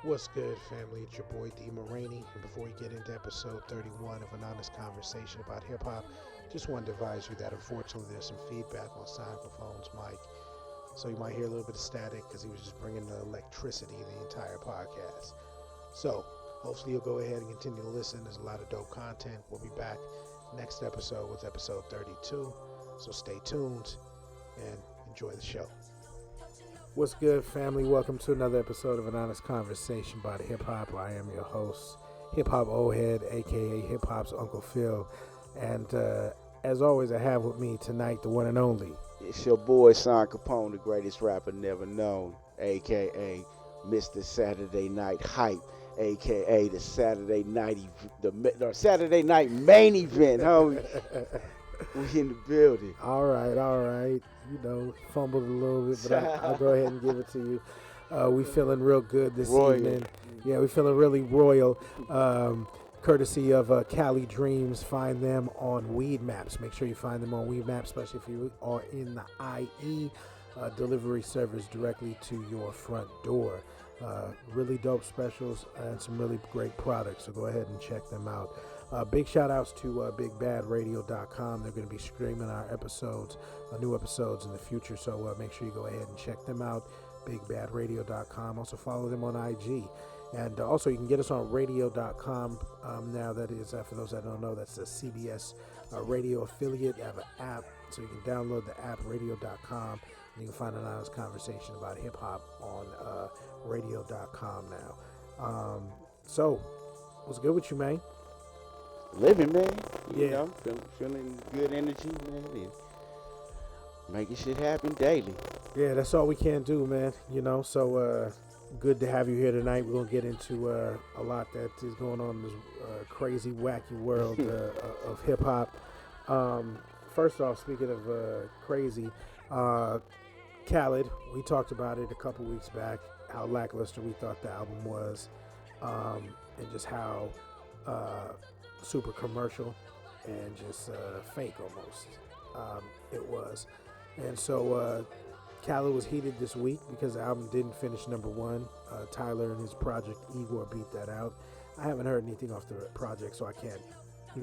What's good, family? It's your boy D. Moraney. And before we get into episode 31 of an honest conversation about hip hop, just wanted to advise you that unfortunately there's some feedback on Cyclophone's mic. So you might hear a little bit of static because he was just bringing the electricity in the entire podcast. So hopefully you'll go ahead and continue to listen. There's a lot of dope content. We'll be back next episode with episode 32. So stay tuned and enjoy the show. What's good, family? Welcome to another episode of An Honest Conversation about hip hop. I am your host, Hip Hop O-Head, aka Hip Hop's Uncle Phil. And as always, I have with me tonight the one and only. It's your boy, son Kapone, the greatest rapper never known, aka Mr. Saturday Night Hype, aka the Saturday night Saturday night main event, homie. We in the building. All right. You know, fumbled a little bit, but I'll go ahead and give it to you. We feeling real good this evening. Yeah, we feeling really royal. Courtesy of Cali Dreams. Find them on Weed Maps. Make sure you find them on Weed Maps, especially if you are in the IE. Delivery service directly to your front door. Really dope specials and some really great products, so go ahead and check them out. Big shout outs to bigbadradio.com. They're going to be streaming our episodes, new episodes in the future, so make sure you go ahead and check them out. Bigbadradio.com. Also follow them on IG. And also you can get us on radio.com. Now that is, for those that don't know, that's a CBS radio affiliate. They have an app, so you can download the app, radio.com. And you can find an honest conversation about hip hop on radio.com now. So, what's good with you, man? Living, man. Yeah. You know, feeling good energy, man. And making shit happen daily. Yeah, that's all we can do, man. You know, so good to have you here tonight. We're going to get into a lot that is going on in this crazy, wacky world of hip hop. First off, speaking of crazy, Khalid, we talked about it a couple weeks back, how lackluster we thought the album was, and just how super commercial and just fake almost it was. And so Khalid was heated this week because the album didn't finish number one. Tyler and his project Igor beat that out. I haven't heard anything off the project, so I can't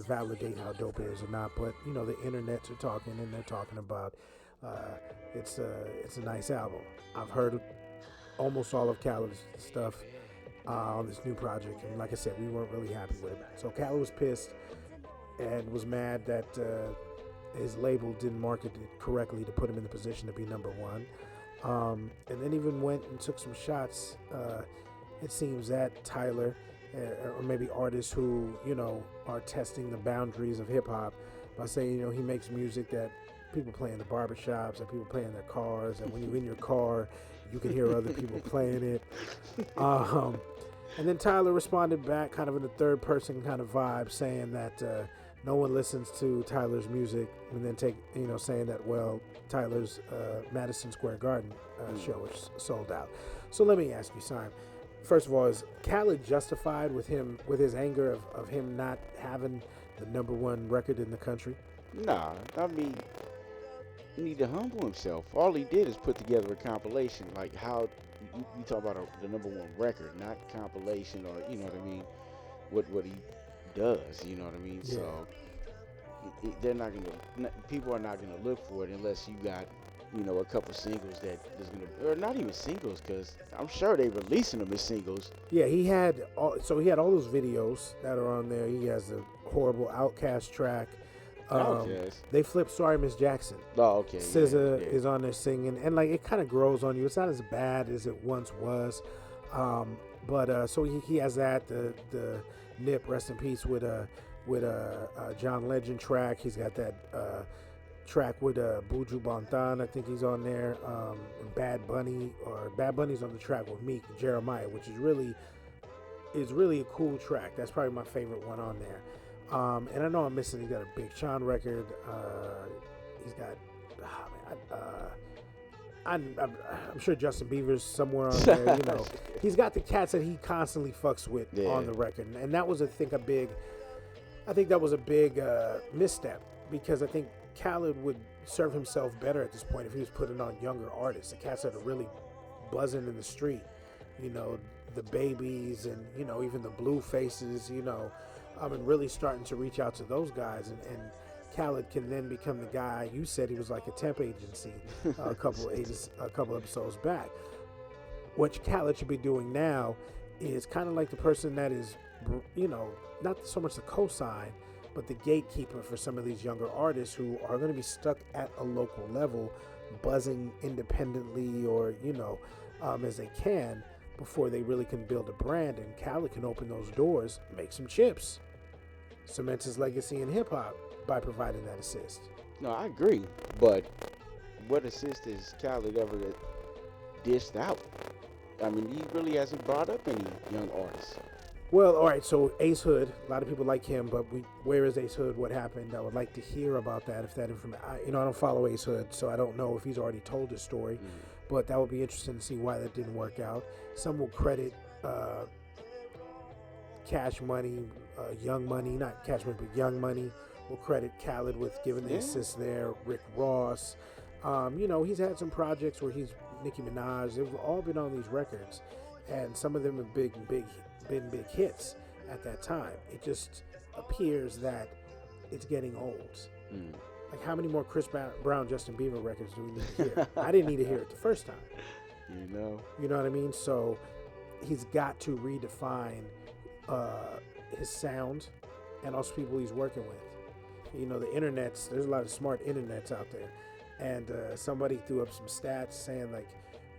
validate how dope it is or not, but you know, the internets are talking and they're talking about it's a nice album. I've heard almost all of Khaled's stuff on this new project, and like I said, we weren't really happy with it. So Khaled was pissed and was mad that his label didn't market it correctly to put him in the position to be number one, and then even went and took some shots, it seems, at Tyler or maybe artists who, you know, are testing the boundaries of hip-hop by saying, you know, he makes music that people play in the barbershops and people play in their cars, and when you're in your car you can hear other people playing it. And then Tyler responded back kind of in a third person kind of vibe, saying that no one listens to Tyler's music, and then saying that, well, Tyler's Madison Square Garden show is sold out. So let me ask you, Simon, first of all, is Khaled justified with his anger of him not having the number one record in the country? Nah, I mean, he need to humble himself. All he did is put together a compilation, like how you talk about the number one record, not compilation, or you know what I mean, what he does, you know what I mean. Yeah. So they're not gonna, people are not gonna look for it unless you got, you know, a couple singles that is gonna, or not even singles, because I'm sure they're releasing them as singles. Yeah, he had all those videos that are on there. He has a horrible Outkast track. They flipped Sorry Miss Jackson. Oh, okay. SZA is on there singing, and like it kind of grows on you. It's not as bad as it once was, but so he has that the Nip, rest in peace, with a John Legend track. He's got that track with Buju Banton. I think he's on there. Bad Bunny's on the track with Meek Jeremiah, which is really a cool track. That's probably my favorite one on there. And I know I'm missing. He's got a Big Sean record. He's got. I'm sure Justin Bieber's somewhere on there. You know, he's got the cats that he constantly fucks with on the record, and that was I think that was a big misstep, because I think Khaled would serve himself better at this point if he was putting on younger artists, the cats that are really buzzing in the street. You know, the Babies and, you know, even the Blue Faces, you know, and really starting to reach out to those guys. And Khalid can then become the guy. You said he was like a temp agency a couple episodes back. What Khalid should be doing now is kind of like the person that is, you know, not so much the cosign, but the gatekeeper for some of these younger artists who are going to be stuck at a local level, buzzing independently or, you know, as they can before they really can build a brand. And Khalid can open those doors, make some chips, cement his legacy in hip hop by providing that assist. No, I agree. But what assist has Khalid ever dished out? I mean, he really hasn't brought up any young artists. Well, all right, so Ace Hood, a lot of people like him, but where is Ace Hood? What happened? I would like to hear about that, if that information, I don't follow Ace Hood, so I don't know if he's already told his story, but that would be interesting to see why that didn't work out. Some will credit Cash Money, Young Money, not Cash Money, but Young Money will credit Khalid with giving the assist there, Rick Ross. You know, he's had some projects where he's Nicki Minaj. They've all been on these records, and some of them have been big hits at that time. It just appears that it's getting old. Like, how many more Chris Brown, Justin Bieber records do we need to hear? I didn't need to hear it the first time. You know what I mean? So he's got to redefine his sound and also people he's working with. You know, the internets, there's a lot of smart internets out there. And somebody threw up some stats saying, like,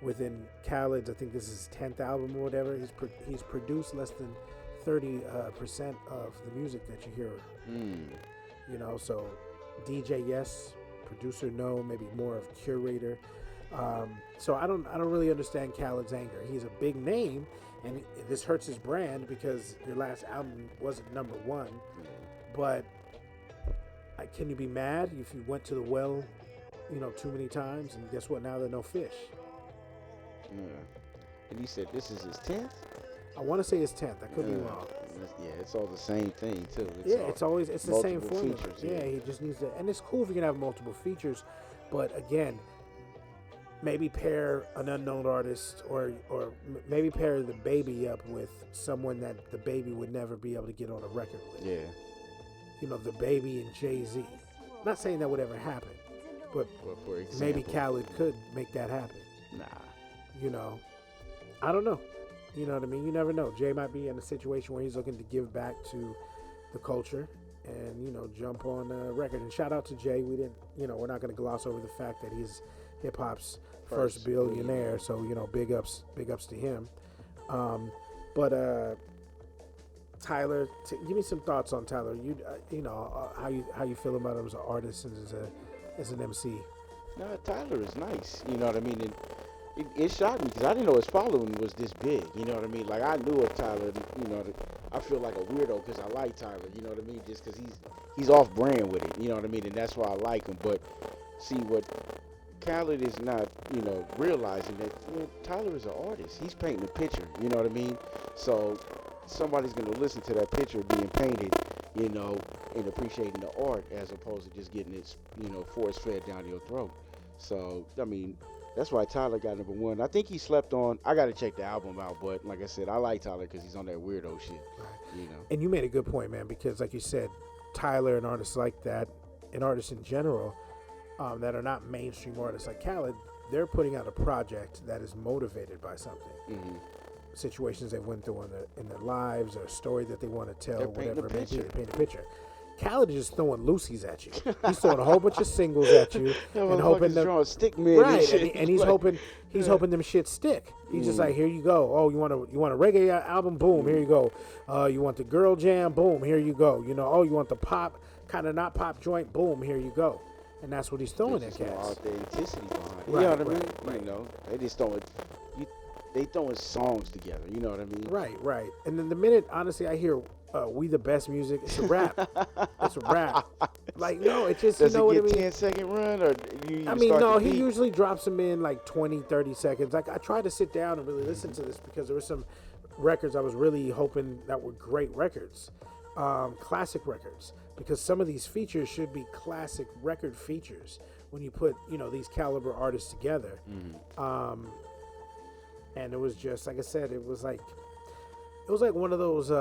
within Khaled's, I think this is his 10th album or whatever, he's produced less than 30% of the music that you hear. You know, so DJ, yes. Producer, no. Maybe more of curator. So I don't really understand Khaled's anger. He's a big name, and this hurts his brand because your last album wasn't number one. But can you be mad if you went to the well, you know, too many times, and guess what? Now there are no fish. And you said this is his 10th? I want to say his 10th. I could be wrong. Yeah, it's all the same thing too. It's the same formula. Features, yeah, he just needs to, and it's cool if you can have multiple features, but again, maybe pair an unknown artist or maybe pair the Baby up with someone that the Baby would never be able to get on a record with. Yeah. You know, the Baby and Jay-Z. Not saying that would ever happen, but for example, maybe Khalid could make that happen. Nah. You know, I don't know. You know what I mean? You never know. Jay might be in a situation where he's looking to give back to the culture and, you know, jump on a record. And shout out to Jay. We're not going to gloss over the fact that he's hip hop's first billionaire. So, you know, big ups to him. But Tyler, give me some thoughts on Tyler. How you feel about him as an artist and as an MC? No, Tyler is nice. You know what I mean? And it shocked me because I didn't know his following was this big. You know what I mean? Like, I knew of Tyler. You know, I feel like a weirdo because I like Tyler. You know what I mean? Just because he's off brand with it. You know what I mean? And that's why I like him. But see, what Khalid is not, you know, realizing that, you know, Tyler is an artist. He's painting a picture. You know what I mean? So somebody's going to listen to that picture being painted, you know, and appreciating the art as opposed to just getting it, you know, force fed down your throat. So, I mean, that's why Tyler got number one. I think he slept on. I got to check the album out, but like I said, I like Tyler because he's on that weirdo shit. You know. And you made a good point, man, because like you said, Tyler and artists like that, and artists in general, that are not mainstream artists like Khalid, they're putting out a project that is motivated by something. Situations they went through in their lives, or a story that they want to tell, whatever it may be. They paint a picture. Khalid is just throwing Lucy's at you. He's throwing a whole bunch of singles at you and hoping them stick man right, and he's hoping hoping them shit stick. He's just like, here you go. Oh, you want a reggae album? Boom, here you go. You want the girl jam? Boom, here you go. You know, oh, you want the pop kind of not pop joint? Boom, here you go. And that's what he's throwing at cats. Authenticity behind it. Right, you know what I mean? Right. You know, they just throwing. They throwing songs together. You know what I mean? Right. And then the minute, honestly, I hear "We the Best" music, it's a rap. It's a rap. Like, no, it's just, Does you know it what I get mean? 10-second run, or he usually drops them in like 20, 30 seconds. Like, I tried to sit down and really listen to this because there were some records I was really hoping that were great records, classic records, because some of these features should be classic record features when you put, you know, these caliber artists together. and it was just like I said, it was like one of those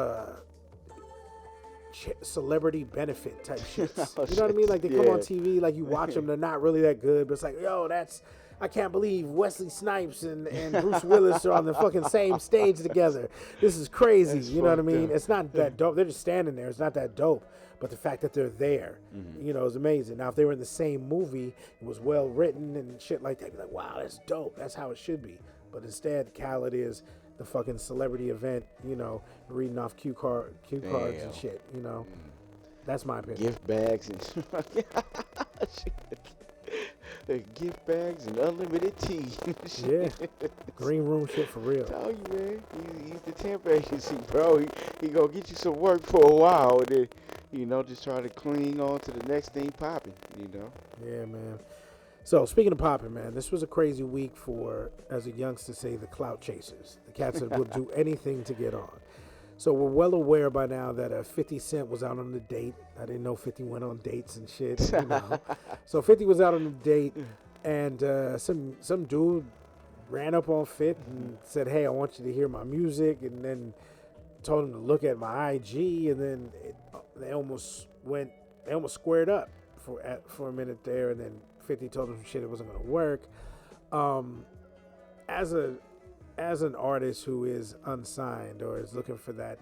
celebrity benefit type shits. You know what I mean? Like they come on TV, like you watch them, they're not really that good, but it's like, yo, I can't believe Wesley Snipes and Bruce Willis are on the fucking same stage together. This is crazy. You know what I mean? It's not that dope. They're just standing there. It's not that dope. But the fact that they're there, is amazing. Now, if they were in the same movie, it was well written and shit like that, you'd be like, wow, that's dope. That's how it should be. But instead, Khalid is the fucking celebrity event, reading off cue cards and shit, That's my opinion. Gift bags and gift bags and unlimited tea. Yeah. Green room shit for real. Tell you, man. He's the temp agency, bro. He gonna get you some work for a while and then, just try to cling on to the next thing popping, Yeah, man. So, speaking of popping, man, this was a crazy week for, as a youngster say, the clout chasers. The cats that would do anything to get on. So, we're well aware by now that 50 Cent was out on a date. I didn't know 50 went on dates and shit, So, 50 was out on a date, and some dude ran up on 50 and said, hey, I want you to hear my music, and then told him to look at my IG, and then they almost squared up for a minute there, and then 50 told him shit it wasn't going to work. As an artist who is unsigned or is looking for that,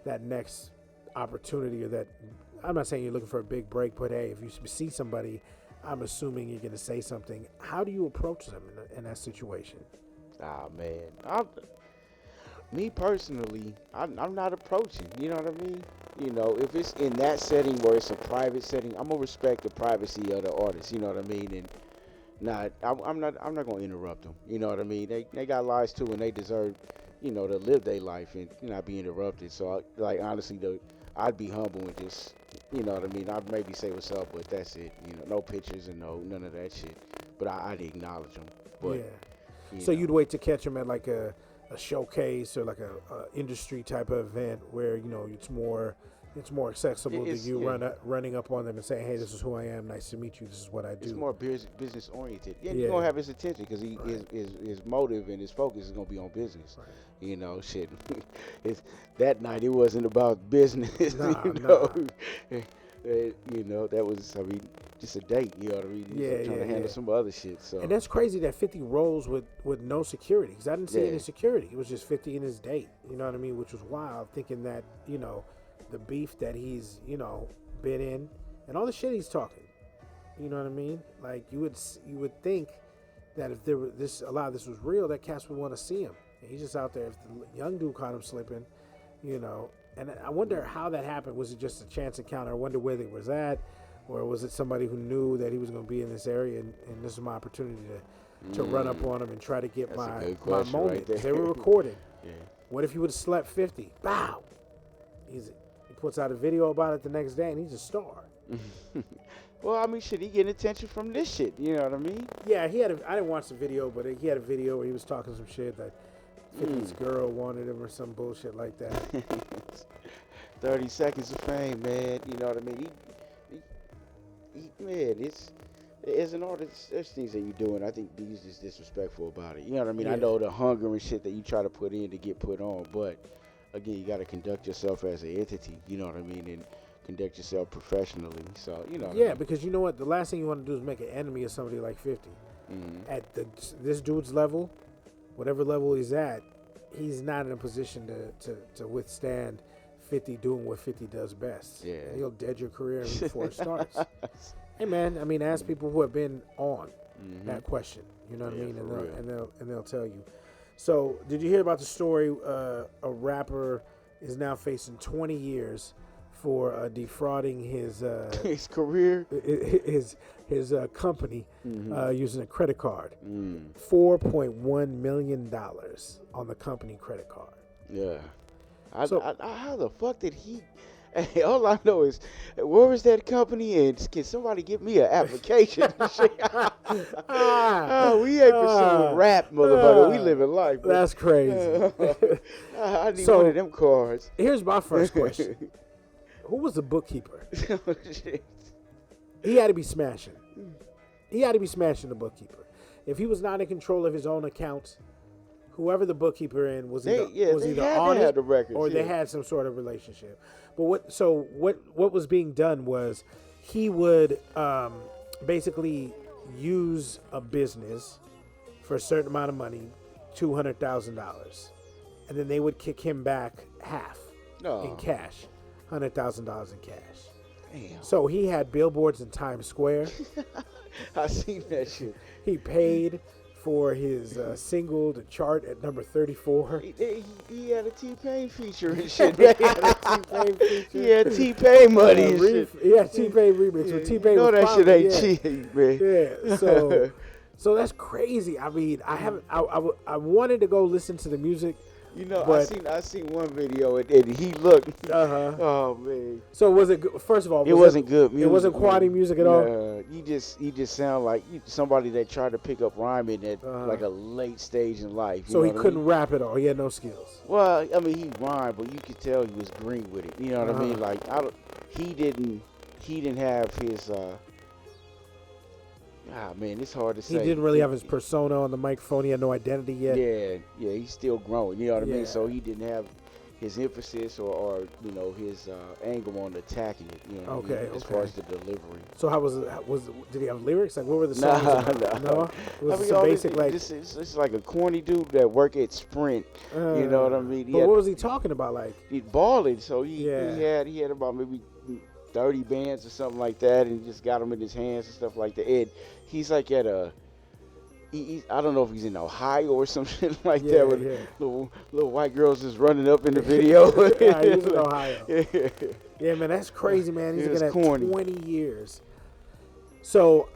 that next opportunity, or that, I'm not saying you're looking for a big break, but hey, if you see somebody, I'm assuming you're going to say something. How do you approach them in that situation? Ah, man. Me personally, I'm not approaching. You know what I mean? If it's in that setting where it's a private setting, I'm gonna respect the privacy of the artist. You know what I mean? And I'm not gonna interrupt them. You know what I mean? They got lives too, and they deserve, to live their life and not be interrupted. So, honestly, I'd be humble and just, you know what I mean? I'd maybe say what's up, but that's it. No pictures and none of that shit. But I'd acknowledge them. But, yeah. So you'd wait to catch them at like a showcase or like a industry type of event where it's more accessible to you running up on them and saying, hey, this is who I am, nice to meet you, this is what I do. It's more business oriented. You're gonna have his attention because his motive and his focus is gonna be on business. Right. Shit. That night it wasn't about business. Nah. That was, just a date. You know what I mean? Trying to handle some other shit. So. And that's crazy that 50 rolls with no security, because I didn't see any security. It was just 50 and his date. You know what I mean? Which was wild, thinking that the beef that he's been in and all the shit he's talking. You know what I mean? Like you would think that if there were a lot of this was real, that cats would want to see him. And he's just out there. If the young dude caught him slipping, And I wonder how that happened. Was it just a chance encounter? I wonder where they was at. Or was it somebody who knew that he was going to be in this area and this is my opportunity to run up on him and try to get my moment? Right, they were recording. Yeah. What if he would have slept 50? Bow! He puts out a video about it the next day and he's a star. Well, shit, he getting attention from this shit. You know what I mean? Yeah, I didn't watch the video, but he had a video where he was talking some shit that 50's girl wanted him or some bullshit like that. 30 seconds of fame, man. You know what I mean? Man, as an artist, there's things that you're doing. I think he's just disrespectful about it. You know what I mean? Yeah. I know the hunger and shit that you try to put in to get put on, but again, you got to conduct yourself as an entity. You know what I mean? And conduct yourself professionally. So, you know. Yeah, because you know what? The last thing you want to do is make an enemy of somebody like 50. Mm-hmm. At this dude's level, whatever level he's at, he's not in a position to withstand 50 doing what 50 does best. Yeah. And he'll dead your career before it starts. Hey man, ask people who have been on that question. You know what I mean? And they'll tell you. So, did you hear about the story? A rapper is now facing 20 years for defrauding his career, his company using a credit card. $4.1 million on the company credit card. Yeah. How the fuck did he? Hey, all I know is, where is that company? And can somebody give me an application? We ain't pursuing rap, motherfucker. We living life. Bro. That's crazy. I need one of them cards. Here's my first question. Who was the bookkeeper? He had to be smashing. He had to be smashing the bookkeeper. If he was not in control of his own accounts, whoever the bookkeeper in was either had on to have it the records, or they had some sort of relationship. But what was being done was he would basically use a business for a certain amount of money, $200,000, and then they would kick him back half in cash, $100,000 in cash. Damn. So he had billboards in Times Square. I seen that shit. He paid for his single to chart at number 34. He had a T-Pain feature and shit. He had a T-Pain feature. He had T-Pain money and shit. Yeah, T-Pain remix. When T-Pain you know was that shit ain't cheap, man. Yeah, so that's crazy. I mean, I wanted to go listen to the music. You know, but I seen one video and he looked. Oh man. So was it? First of all, it wasn't good music. It wasn't quality music at all. You just sound like somebody that tried to pick up rhyming at like a late stage in life. So he couldn't rap at all. He had no skills. Well, I mean, he rhymed, but you could tell he was green with it. You know what I mean? Like he didn't have his. Man, it's hard to say. He didn't really have his persona on the microphone. He had no identity yet. Yeah, he's still growing. You know what I mean? So he didn't have his emphasis or his angle on attacking it. You know, as far as the delivery. So how was it? Did he have lyrics? Like what were the songs? No. It was some basic like. It's like a corny dude that work at Sprint. You know what I mean? But what was he talking about? Like he balling. So he had about maybe 30 bands or something like that, and he just got them in his hands and stuff like that. And he's like at I don't know if he's in Ohio or some shit like that, with little white girls just running up in the video. Yeah, he was in Ohio. Yeah, man, that's crazy, man. He's looking at 20 years. So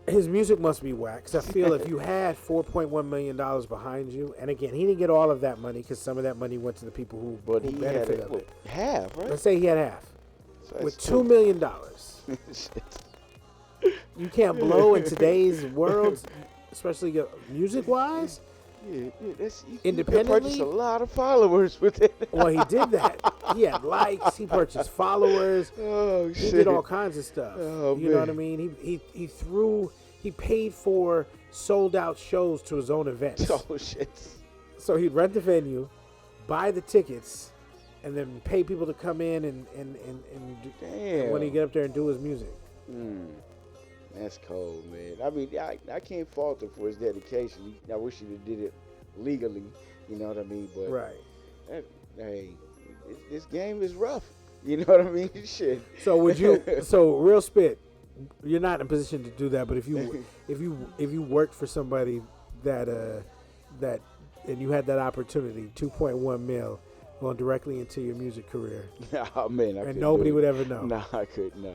his music must be whack. Because I feel if you had $4.1 million behind you, and again, he didn't get all of that money because some of that money went to the people who benefited of it. Half, right? Let's say he had half. So with $2 million. You can't blow in today's world, especially music-wise. Yeah, independently. You can purchase a lot of followers with it. Well, he did that. He had likes. He purchased followers. Oh shit! He did all kinds of stuff. Oh, you know what I mean? He paid for sold-out shows to his own events. Oh shit! So he'd rent the venue, buy the tickets, and then pay people to come in and when he get up there and do his music. That's cold, man. I mean, I can't fault him for his dedication. I wish he did it legally. You know what I mean? But right. This game is rough. You know what I mean? Shit. So would you? So real spit. You're not in a position to do that. But if you worked for somebody that and you had that opportunity, 2.1 mil. Going directly into your music career. Oh, man, and nobody would ever know. Nah, I couldn't. Nah,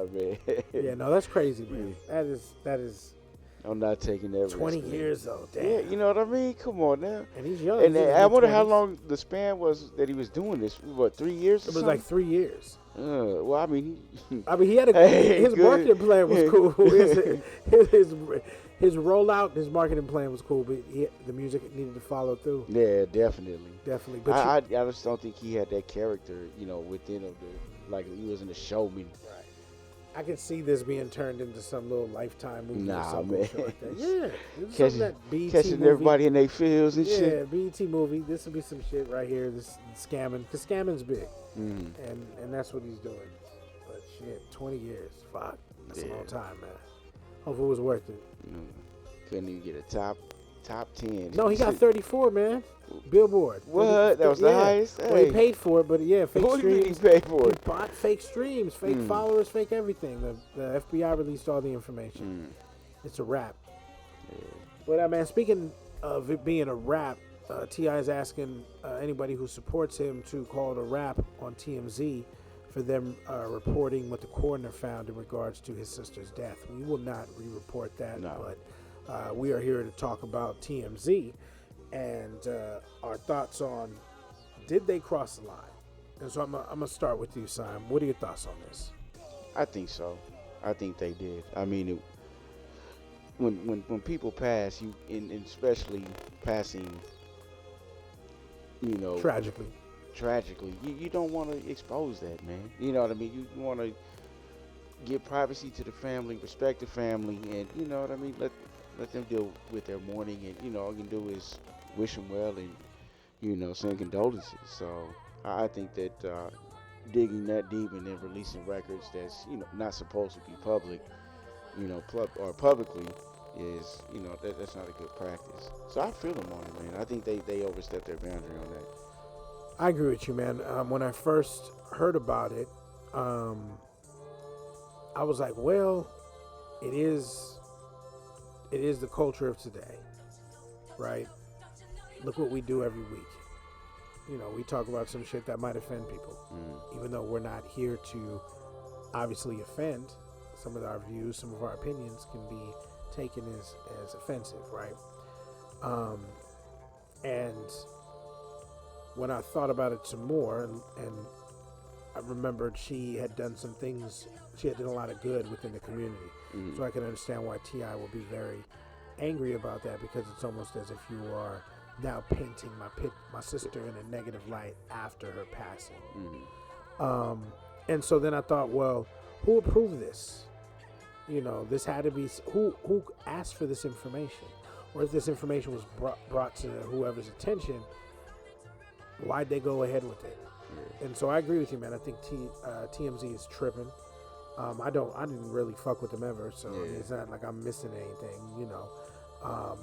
man. Yeah, no, that's crazy, man. That is. I'm not taking that 20 risk, years, though. Damn. Yeah, you know what I mean? Come on now. And he's young. And I wonder how long the span was that he was doing this. What, 3 years? It was like 3 years. Well, I mean, he had his marketing plan was cool. His rollout, his marketing plan was cool, but the music needed to follow through. Yeah, definitely. But I just don't think he had that character, within of like he wasn't a showman. Right. I could see this being turned into some little Lifetime movie or something. Man. Like that. Yeah. Catching everybody in their fields and shit. Yeah, BET movie. This would be some shit right here. This scamming. Because scamming's big. And that's what he's doing. But shit, 20 years. Fuck. That's a long time, man. Hopefully it was worth it. Couldn't even get a top 10. No, he got 34, man. Billboard. What? That was the highest? Well, he paid for it, but fake streams. What did he pay for it? He bought fake streams, fake followers, fake everything. The FBI released all the information. It's a wrap. Yeah. But, man, speaking of it being a wrap, T.I. is asking anybody who supports him to call it a wrap on TMZ for them reporting what the coroner found in regards to his sister's death. We will not re-report that, but we are here to talk about TMZ and our thoughts on did they cross the line? And so I'm going to start with you, Simon. What are your thoughts on this? I think so. I think they did. I mean, when people pass, and especially passing, tragically, you don't want to expose that, man. You know what I mean? You want to give privacy to the family, respect the family, and you know what I mean. Let them deal with their mourning, and all you can do is wish him well and send condolences. So I think that digging that deep and then releasing records that's not supposed to be public, or publicly is that's not a good practice. So I feel them on it, man. I think they overstepped their boundary on that. I agree with you, man. When I first heard about it, I was like, well, it is the culture of today, right? Look what we do every week. We talk about some shit that might offend people, even though we're not here to obviously offend. Some of our views, some of our opinions can be taken as offensive, right? And when I thought about it some more, and I remembered she had done some things, she had done a lot of good within the community. So I can understand why T.I. will be very angry about that, because it's almost as if you are now painting my sister in a negative light after her passing. And so then I thought, well, who approved this? This had to be, who asked for this information? Or if this information was brought to whoever's attention, why'd they go ahead with it? And so I agree with you, man. I think TMZ is tripping. I didn't really fuck with them ever, so it's not like I'm missing anything,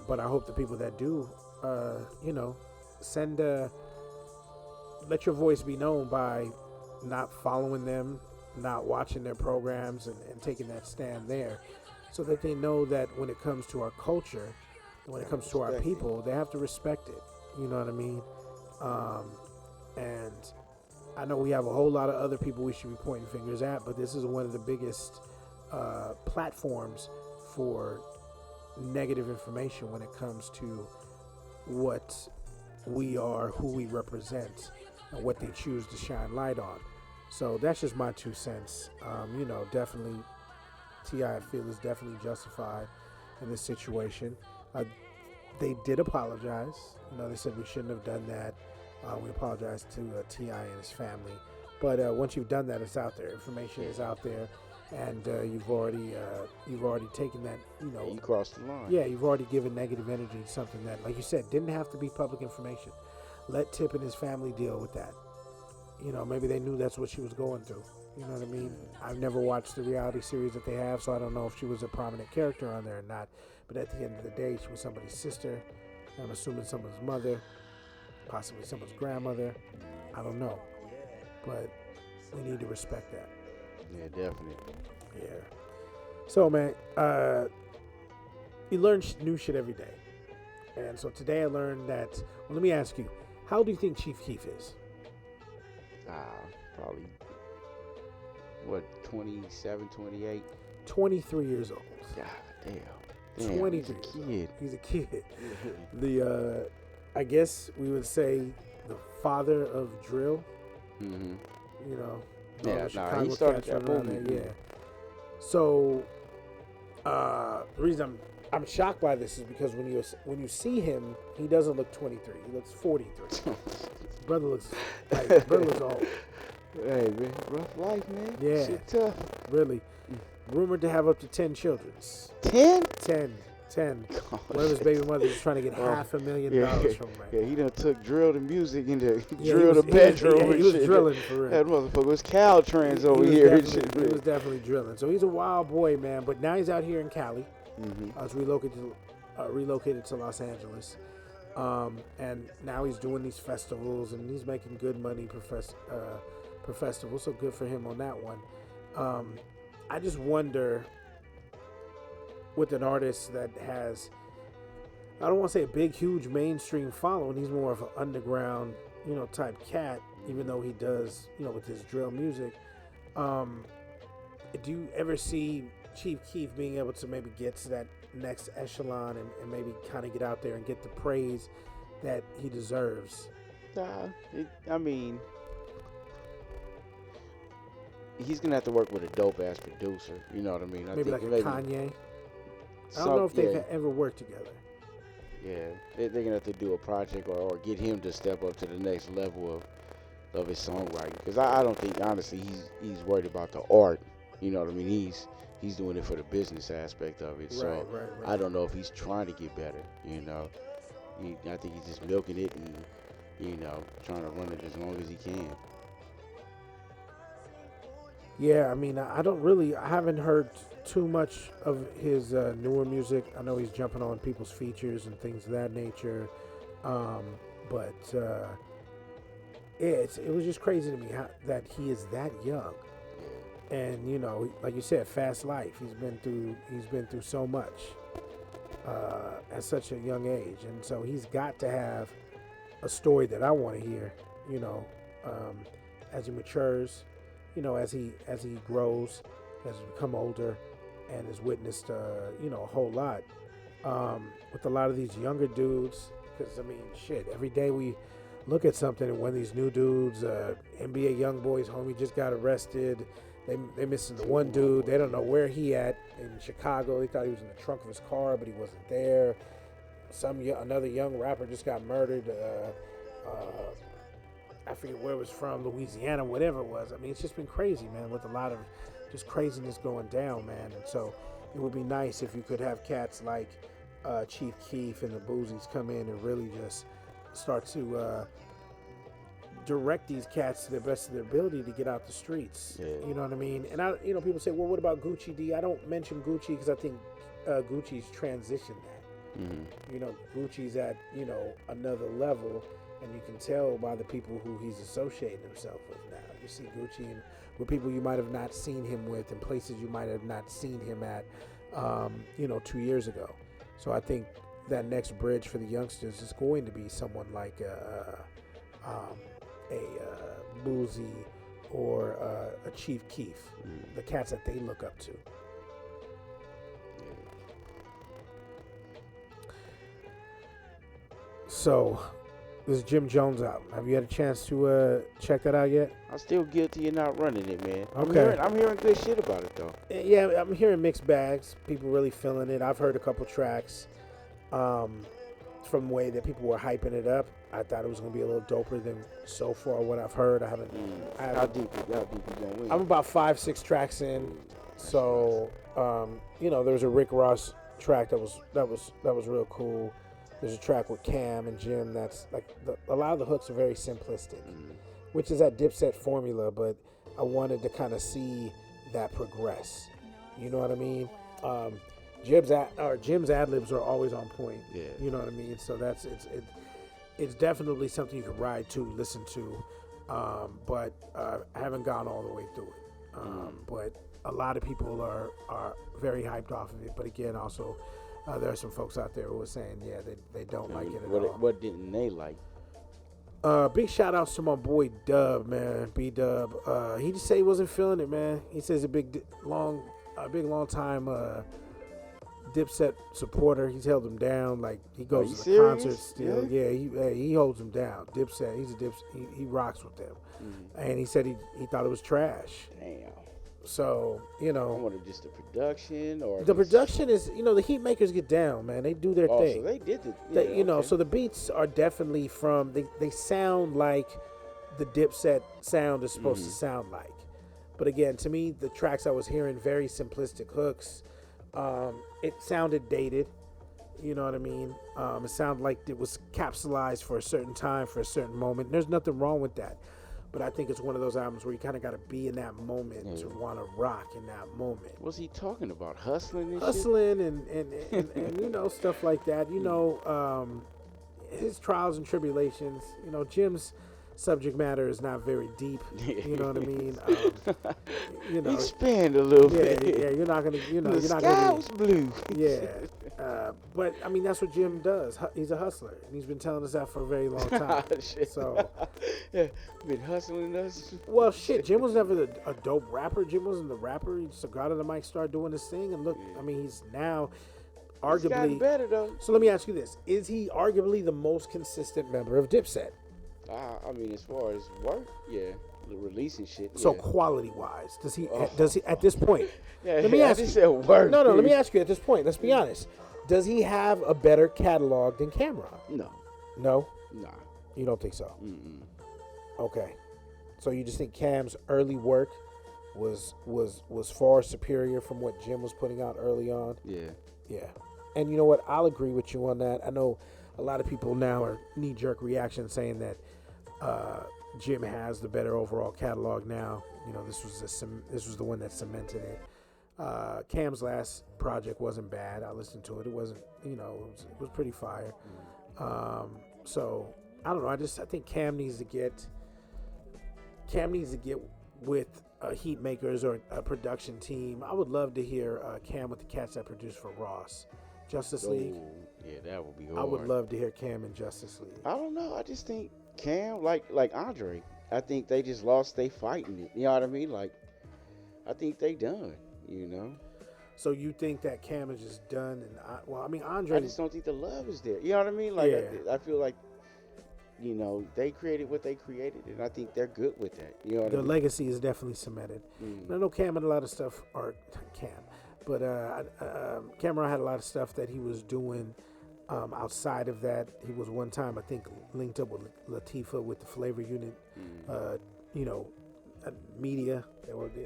but I hope the people that do, let your voice be known by not following them, not watching their programs, and taking that stand there, so that they know that when it comes to our culture, when it comes to our people, they have to respect it. You know what I mean? And I know we have a whole lot of other people we should be pointing fingers at, but this is one of the biggest platforms for negative information when it comes to what we are, who we represent, and what they choose to shine light on. So that's just my 2 cents. Definitely, T.I. I feel is definitely justified in this situation. They did apologize. They said we shouldn't have done that. We apologize to T.I. and his family. But once you've done that, it's out there. Information is out there, and you've already taken that. You crossed the line. Yeah, you've already given negative energy to something that, like you said, didn't have to be public information. Let Tip and his family deal with that. Maybe they knew that's what she was going through. You know what I mean? I've never watched the reality series that they have, so I don't know if she was a prominent character on there or not. But at the end of the day, she was somebody's sister. I'm assuming someone's mother, possibly someone's grandmother. I don't know. But we need to respect that. Yeah, definitely. Yeah. So, man, you learn new shit every day. And so today I learned that, well, let me ask you, how do you think Cheef Keef is? Probably, 27, 28? 23 years old. God damn. 23. He's a kid. He's a kid. I guess we would say the father of drill. Mm-hmm. Chicago he started cats that around movement. there, yeah. So, the reason I'm shocked by this is because when you see him, he doesn't look 23. He looks 43. brother looks old. Hey, man, rough life, man. Yeah. Shit tough. Really. Rumored to have up to 10 children. 10? 10. Oh, One of his baby mothers is trying to get $500,000 from him. Yeah, he done took drill to music and drill to bedroom. He was drilling for real. That motherfucker was Caltrans over here. He was definitely drilling. So he's a wild boy, man. But now he's out here in Cali. Mm-hmm. I was relocated to Los Angeles. And now he's doing these festivals and he's making good money per festival. So good for him on that one. I just wonder, with an artist that has, I don't want to say a big, huge mainstream following. He's more of an underground, type cat, even though he does, with his drill music. Do you ever see Cheef Keef being able to maybe get to that next echelon and maybe kind of get out there and get the praise that he deserves? He's going to have to work with a dope-ass producer. You know what I mean? Maybe like a Kanye? I don't know if they've ever worked together. Yeah, they're going to have to do a project or get him to step up to the next level of his songwriting. Because I don't think, honestly, he's worried about the art. You know what I mean? He's doing it for the business aspect of it. Right. I don't know if he's trying to get better, I think he's just milking it and trying to run it as long as he can. Yeah, I mean, I haven't heard too much of his newer music. I know he's jumping on people's features and things of that nature. Um, but it was just crazy to me that he is that young. And like you said, fast life. He's been through so much at such a young age, and so he's got to have a story that I want to hear. As he matures, as he grows, as he become older, and has witnessed a whole lot with a lot of these younger dudes. Because I mean, shit, every day we look at something, and when these new dudes, NBA young boys, homie just got arrested. They missing the one dude. They don't know where he at in Chicago. They thought he was in the trunk of his car, but he wasn't there. Another young rapper just got murdered. I forget where it was from, Louisiana, whatever it was. I mean, it's just been crazy, man, with a lot of just craziness going down, man. And so it would be nice if you could have cats like Cheef Keef and the Boozies come in and really just start to direct these cats to the best of their ability to get out the streets. Yeah. You know what I mean? And people say, well, what about Gucci D? I don't mention Gucci because I think Gucci's transitioned that. Mm-hmm. Gucci's at another level, and you can tell by the people who he's associating himself with now. You see Gucci with people you might have not seen him with, and places you might have not seen him at 2 years ago. So I think that next bridge for the youngsters is going to be someone like a Boozy or a Cheef Keef, the cats that they look up to. So, this Jim Jones album. Have you had a chance to check that out yet? I'm still guilty of not running it, man. Okay. I'm hearing good shit about it, though. Yeah, I'm hearing mixed bags. People really feeling it. I've heard a couple tracks from the way that people were hyping it up. I thought it was going to be a little doper than so far what I've heard. I haven't. How deep you going? I'm about 5-6 tracks in. So, there was a Rick Ross track that was real cool. There's a track with Cam and Jim that's like a lot of the hooks are very simplistic, which is that Dipset formula. But I wanted to kind of see that progress. You know what I mean? Jim's ad libs are always on point. Yeah. You know what I mean? So it's definitely something you can ride to, listen to, but I haven't gone all the way through it. But a lot of people are very hyped off of it. But again, also there are some folks out there who are saying, yeah, they don't like it at all. What didn't they like? Big shout outs to my boy Dub, man, B Dub. He just said he wasn't feeling it, man. He says a big long time Dipset supporter. He's held him down. Like he goes to the concerts still. Yeah, he holds him down. Dipset. He's a Dipset. He rocks with them. And he said he thought it was trash. Damn. So I wonder just the production or the production is the heat makers get down, man. They do their thing. So they did So the beats are definitely from they sound like the Dipset sound is supposed to sound like. But again, to me, the tracks I was hearing, very simplistic hooks. It sounded dated. You know what I mean? It sounded like it was capsulized for a certain time, for a certain moment. There's nothing wrong with that. But I think it's one of those albums where you kind of got to be in that moment to want to rock in that moment. What's he talking about? Hustling and Hustling and stuff like that. His trials and tribulations. Jim's subject matter is not very deep. You know what I mean? He spanned a little bit. Yeah, you're not gonna. The sky was blue. Yeah, but I mean that's what Jim does. He's a hustler, and he's been telling us that for a very long time. So, yeah, been hustling us. Well, shit, Jim was never a dope rapper. Jim wasn't the rapper. He just got on the mic, started doing his thing, and look, I mean, he's now arguably he's gotten better though. So let me ask you this: is he arguably the most consistent member of Dipset? I mean, as far as work, yeah, releasing shit. So quality-wise, does he at this point? Yeah, let me ask you. Said work, no. Let me ask you at this point. Let's be honest. Does he have a better catalog than Cameron? No. No. Nah. You don't think so? Mm-mm. Okay. So you just think Cam's early work was far superior from what Jim was putting out early on? Yeah. Yeah. And you know what? I'll agree with you on that. I know a lot of people now are knee-jerk reaction saying that Jim has the better overall catalog now. You know, this was the one that cemented it. Cam's last project wasn't bad. I listened to it. It wasn't, you know, it was pretty fire. So I don't know. I think Cam needs to get with Heat Makers or a production team. I would love to hear Cam with the cats that produced for Ross, Justice League. Yeah, that would be hard. I would love to hear Cam in Justice League. I don't know. I just think Cam, like Andre, I think they just lost they fighting it. You know what I mean? Like, I think they done. You know. So you think that Cam is just done? And Andre. I just don't think the love is there. You know what I mean? Like, yeah. I feel like, you know, they created what they created, and I think they're good with that. You know what I mean? Legacy is definitely cemented. I know Cam had a lot of stuff, but Cameron had a lot of stuff that he was doing outside of that. He was one time, I think, linked up with Latifah with the Flavor Unit, you know, media.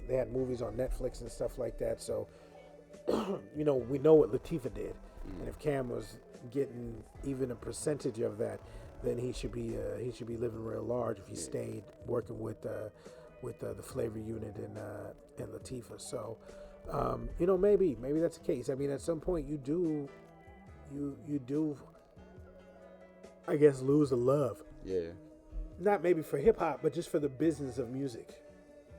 They had movies on Netflix and stuff like that. So, you know, we know what Latifah did, and if Cam was getting even a percentage of that, then he should be living real large if he stayed working with the Flavor Unit and Latifah. So, you know, maybe that's the case. I mean, at some point you do, I guess, lose the love. Yeah. Not maybe for hip hop, but just for the business of music,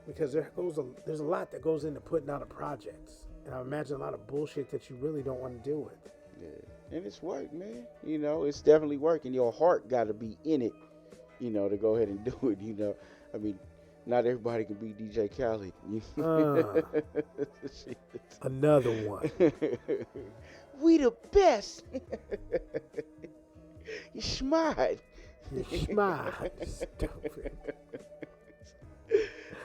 because there's a lot that goes into putting out a project, and I imagine a lot of bullshit that you really don't want to deal with. Yeah, and it's work, man. You know, it's definitely work, and your heart got to be in it, you know, to go ahead and do it. You know, I mean, not everybody can be DJ Khalid. Another one. We the best. You smart. You smart. Stupid.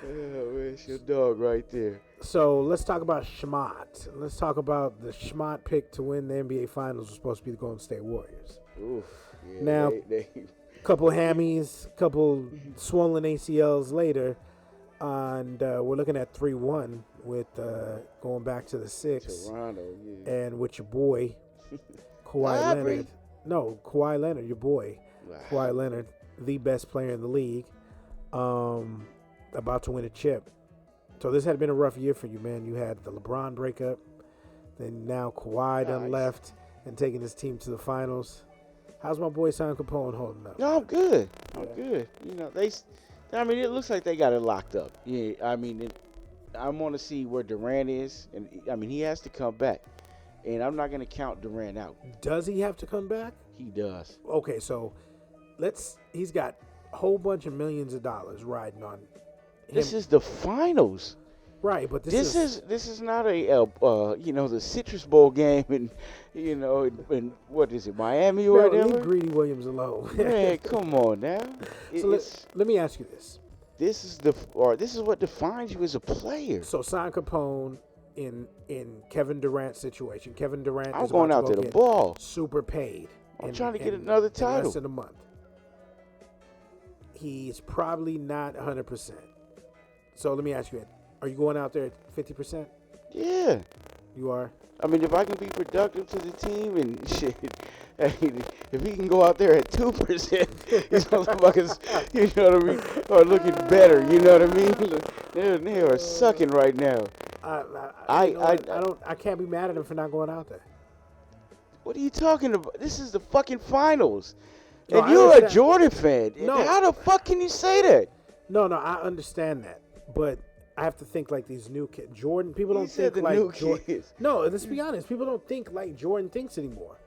Oh, it's your dog right there. So let's talk about Schmott. Let's talk about the Schmott pick to win the NBA Finals was supposed to be the Golden State Warriors. Oof. Yeah, now, couple hammies, couple swollen ACLs later, and we're looking at 3-1 with going back to the 6. Toronto, yeah. And with your boy, Kawhi Leonard. No, Kawhi Leonard, your boy. Wow. Kawhi Leonard, the best player in the league, about to win a chip. So this had been a rough year for you, man. You had the LeBron breakup, then now Kawhi done left and taking his team to the finals. How's my boy Simon Kapone holding up? No, I'm good. I'm good. You know, it looks like they got it locked up. Yeah, I mean, I want to see where Durant is, and I mean, he has to come back, and I'm not going to count Durant out. Does he have to come back? He does. Okay, so he's got a whole bunch of millions of dollars riding on him. This is the finals. Right, but this is not a you know, the Citrus Bowl game, and you know, and what is it, Miami or whatever? Leave Greedy Williams alone. Man, come on now. So let me ask you this. This is what defines you as a player. So Simon Kapone in Kevin Durant's situation. Kevin Durant I'm is going out to the ball. Super paid. I'm trying to get another title. In less than a month. He's probably not 100%. So let me ask you, are you going out there at 50%? Yeah. You are? I mean, if I can be productive to the team and shit, if he can go out there at 2%, these motherfuckers, you know what I mean, are looking better. You know what I mean? They are sucking right now. I can't be mad at him for not going out there. What are you talking about? This is the fucking finals. No, and you're a Jordan fan. No. How the fuck can you say that? No, I understand that. But I have to think like these new kids. Jordan, people don't think like Jordan. No, let's be honest. People don't think like Jordan thinks anymore.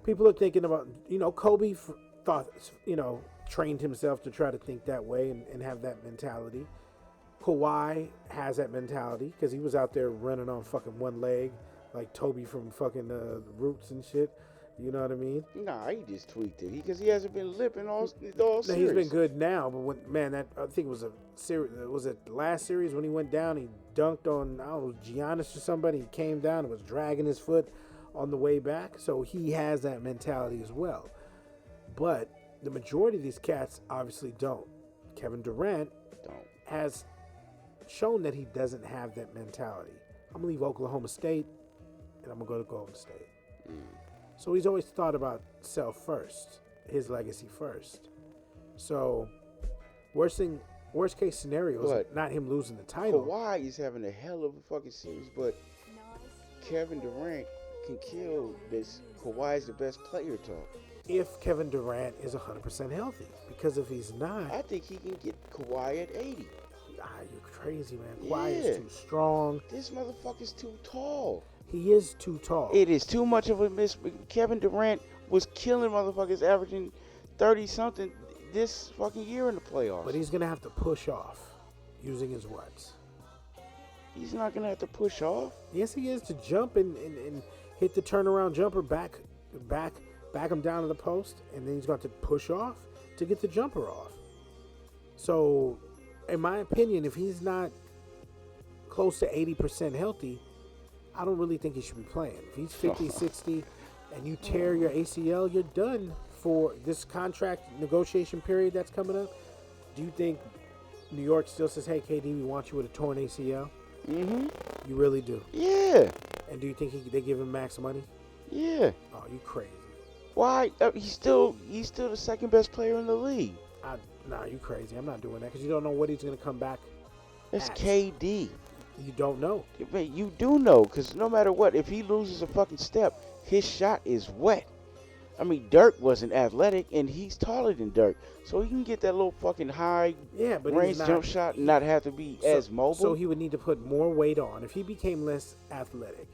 People are thinking about, you know, Kobe thought, you know, trained himself to try to think that way and have that mentality. Kawhi has that mentality because he was out there running on fucking one leg like Toby from fucking Roots and shit. You know what I mean? Nah, he just tweaked it because he hasn't been lipping all series. He's been good now, but I think it was a series. Was it the last series when he went down? He dunked on, I don't know, Giannis or somebody. He came down and was dragging his foot on the way back. So he has that mentality as well. But the majority of these cats obviously don't. Kevin Durant has shown that he doesn't have that mentality. I'm gonna leave Oklahoma State, and I'm gonna go to Golden State. So he's always thought about self first, his legacy first. So worst case scenario is But not him losing the title. Kawhi is having a hell of a fucking series, but Kevin Durant can kill this Kawhi's the best player talk. If Kevin Durant is 100% healthy, because if he's not, I think he can get Kawhi at 80. You're crazy, man. Kawhi is too strong. This motherfucker's too tall. He is too tall. It is too much of a miss. Kevin Durant was killing motherfuckers, averaging 30-something this fucking year in the playoffs. But he's going to have to push off using his what's. He's not going to have to push off. Yes, he is, to jump and hit the turnaround jumper back him down to the post, and then he's got to push off to get the jumper off. So, in my opinion, if he's not close to 80% healthy, I don't really think he should be playing. If he's 50, 60, and you tear your ACL, you're done for this contract negotiation period that's coming up. Do you think New York still says, hey, KD, we want you with a torn ACL? Mm-hmm. You really do? Yeah. And do you think they give him max money? Yeah. Oh, you crazy. Why? He's still the second best player in the league. Nah, you crazy. I'm not doing that because you don't know what he's going to come back. That's KD. You don't know. You do know, because no matter what, if he loses a fucking step, his shot is wet. I mean, Dirk wasn't athletic, and he's taller than Dirk. So he can get that little fucking high range jump shot and not have to be as mobile. So he would need to put more weight on. If he became less athletic,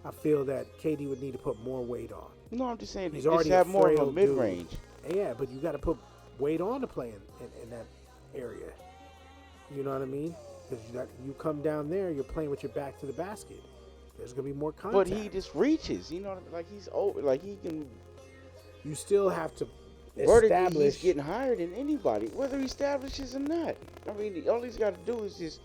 I feel that KD would need to put more weight on. No, I'm just saying, he's just already have more of a dude. mid-range. Yeah, but you got to put weight on to play in that area. You know what I mean? Because you come down there, you're playing with your back to the basket. There's going to be more contact. But he just reaches. You know what I mean? Like, he's over. Like, he can... You still have to vertically, he's getting higher than anybody, whether he establishes or not. I mean, all he's got to do is just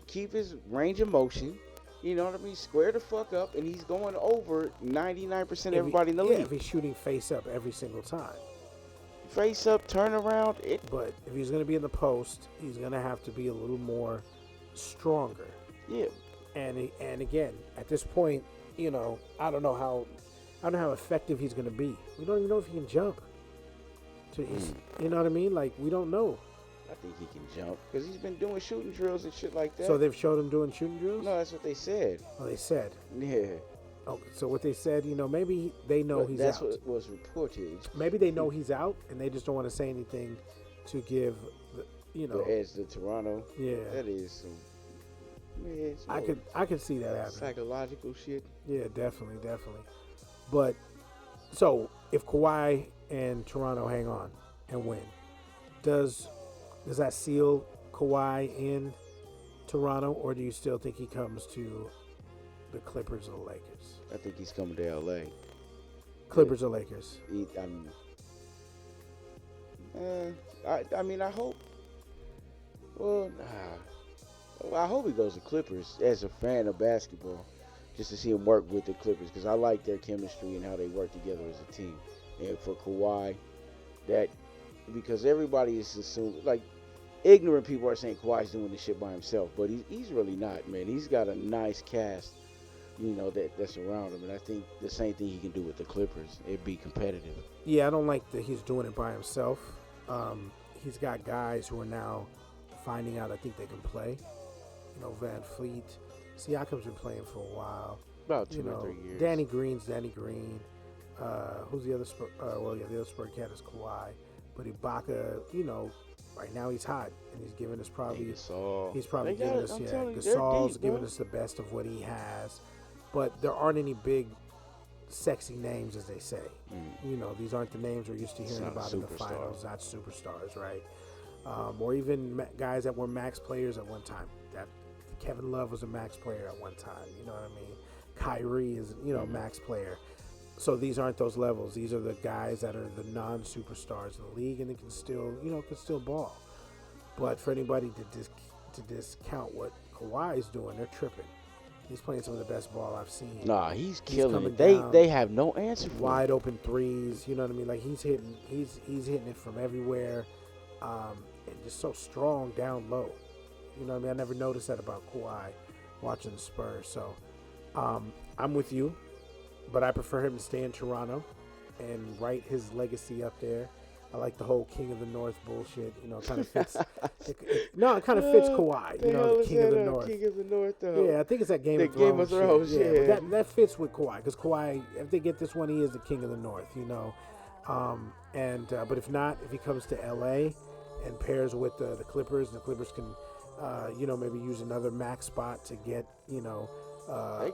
keep his range of motion. You know what I mean? Square the fuck up, and he's going over 99% of everybody in the league. If he's shooting face up every single time. Face up, turn around. But if he's going to be in the post, he's going to have to be a little more stronger. Yeah. And again, at this point, you know, I don't know how effective he's going to be. We don't even know if he can jump. You know what I mean? Like, we don't know. I think he can jump because he's been doing shooting drills and shit like that. So they've showed him doing shooting drills? No, that's what they said. Oh, they said? Yeah. Oh, so what they said, you know, maybe they know he's out. That's what was reported. Maybe they know he's out and they just don't want to say anything to give, the edge to Toronto. Yeah. That is some... Man, I could see that happening. Psychological shit. Yeah, definitely. But so if Kawhi and Toronto hang on and win, does that seal Kawhi in Toronto, or do you still think he comes to the Clippers or the Lakers? I think he's coming to LA. Clippers or Lakers? I mean, I hope. Well, I hope he goes to Clippers as a fan of basketball, just to see him work with the Clippers, because I like their chemistry and how they work together as a team. And for Kawhi, because everybody is assuming, like, ignorant people are saying Kawhi's doing this shit by himself, but he's really not, man. He's got a nice cast, that's around him, and I think the same thing he can do with the Clippers. It'd be competitive. Yeah, I don't like that he's doing it by himself. He's got guys who are now finding out I think they can play. Van Fleet. Siakam's been playing for a while. About 2 or 3 years. Danny Green. Who's the other Spur? The other Spur cat is Kawhi. But Ibaka, right now he's hot, and he's giving us he's probably giving us, Gasol's giving us the best of what he has. But there aren't any big, sexy names, as they say. These aren't the names we're used to hearing about in the finals. Not superstars, right? Or even guys that were max players at one time. That Kevin Love was a max player at one time. You know what I mean? Kyrie is, max player. So these aren't those levels. These are the guys that are the non-superstars in the league, and they can still ball. But for anybody to discount what Kawhi's doing, they're tripping. He's playing some of the best ball I've seen. Nah, he's killing it. They have no answer for wide open threes. You know what I mean? Like he's hitting it from everywhere, and just so strong down low. You know what I mean? I never noticed that about Kawhi watching the Spurs. So I'm with you, but I prefer him to stay in Toronto. and write his legacy up there. I like the whole King of the North bullshit. You know, it kind of fits. It kind of fits Kawhi. You know, the King of the North. King of the North, Yeah, I think it's that Game of Thrones. Game of Thrones, shit. Yeah. But that fits with Kawhi, because Kawhi, if they get this one, he is the King of the North. You know, but if not, if he comes to LA and pairs with the Clippers, the Clippers can, maybe use another max spot to get, they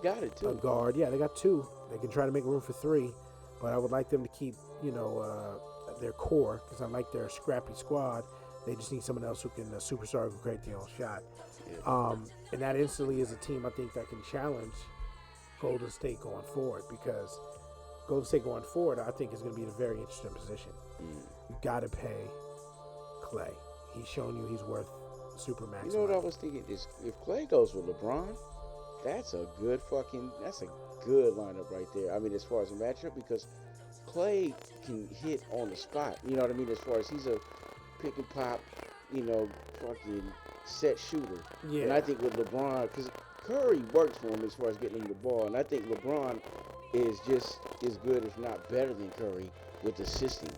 got it too. A guard. Yeah, they got two. They can try to make room for three, but I would like them to keep, their core, because I like their scrappy squad. They just need someone else who can, a superstar who can create their own shot. Yeah. And that instantly is a team I think that can challenge Golden State going forward, because Golden State going forward, I think, is going to be in a very interesting position. You got to pay Clay. He's shown you he's worth supermax. You know what I was thinking is, if Clay goes with LeBron, that's a good lineup right there. I mean, as far as a matchup, because Clay can hit on the spot. You know what I mean? As far as he's a pick and pop, fucking set shooter. Yeah. And I think with LeBron, because Curry works for him as far as getting him the ball, and I think LeBron is just as good, if not better than Curry, with assisting.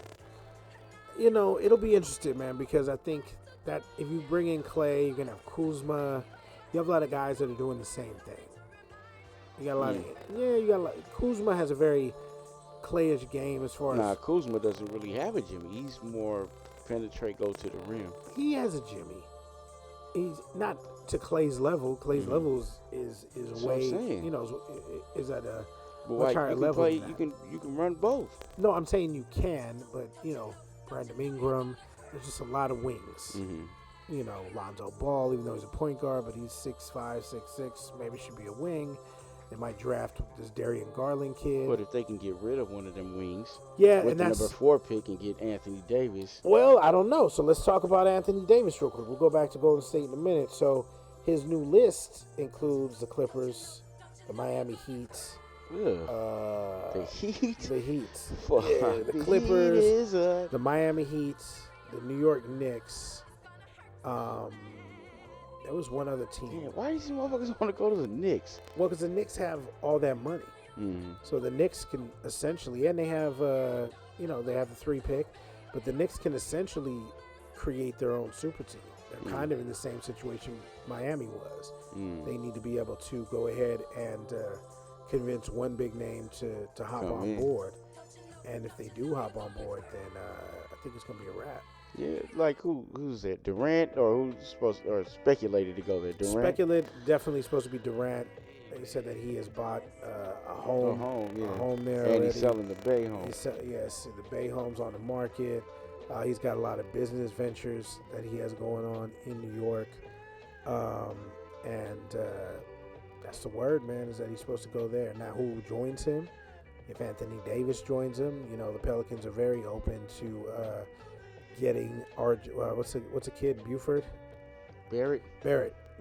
It'll be interesting, man, because I think that if you bring in Clay, you're going to have Kuzma. You have a lot of guys that are doing the same thing. You got a lot of... Kuzma has a very Clayish game as far as... Kuzma doesn't really have a Jimmy. He's more penetrate, go to the rim. He has a Jimmy. He's not to Clay's level. Clay's level is way, is at a much higher level. You can run both. No, I'm saying you can, but Brandon Ingram, there's just a lot of wings. Lonzo Ball, even though he's a point guard, but he's 6'5", 6'6", maybe should be a wing. They might draft this Darian Garland kid. But if they can get rid of one of them wings, with the number 4 pick and get Anthony Davis. Well, I don't know. So let's talk about Anthony Davis real quick. We'll go back to Golden State in a minute. So his new list includes the Clippers, the Miami Heat. The Heat? The Heat. The Clippers, the Miami Heat, the New York Knicks. There was one other team. Yeah, why do these motherfuckers want to go to the Knicks? Well, because the Knicks have all that money. So the Knicks can essentially, and they have, they have the 3 pick, but the Knicks can essentially create their own super team. They're kind of in the same situation Miami was. They need to be able to go ahead and convince one big name to hop on board. And if they do hop on board, then I think it's going to be a wrap. Yeah, like who's that? Durant, or who's speculated to go there? Durant. Speculated, definitely supposed to be Durant. They said that he has bought a home there, and already. He's selling the Bay home. Yes, the Bay home's on the market. He's got a lot of business ventures that he has going on in New York, and that's the word, man. Is that he's supposed to go there. Now, who joins him? If Anthony Davis joins him, the Pelicans are very open to. Getting what's a kid, Buford? Barrett,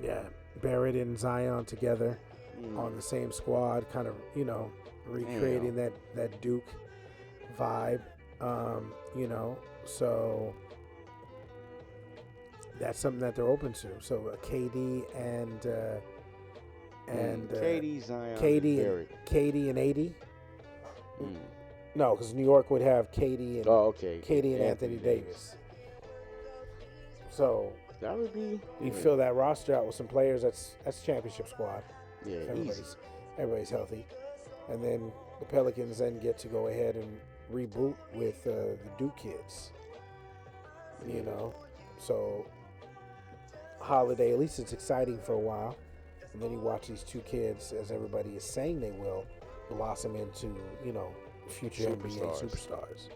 yeah. Barrett and Zion together on the same squad, kind of, recreating that Duke vibe, so that's something that they're open to. So KD and KD, Zion, KD and AD. No, because New York would have KD and KD and Anthony Davis. So that would be. You fill that roster out with some players. That's championship squad. Yeah, everybody's healthy, and then the Pelicans then get to go ahead and reboot with the Duke kids. So Holiday, at least it's exciting for a while, and then you watch these 2 kids, as everybody is saying they will, blossom into future NBA superstars.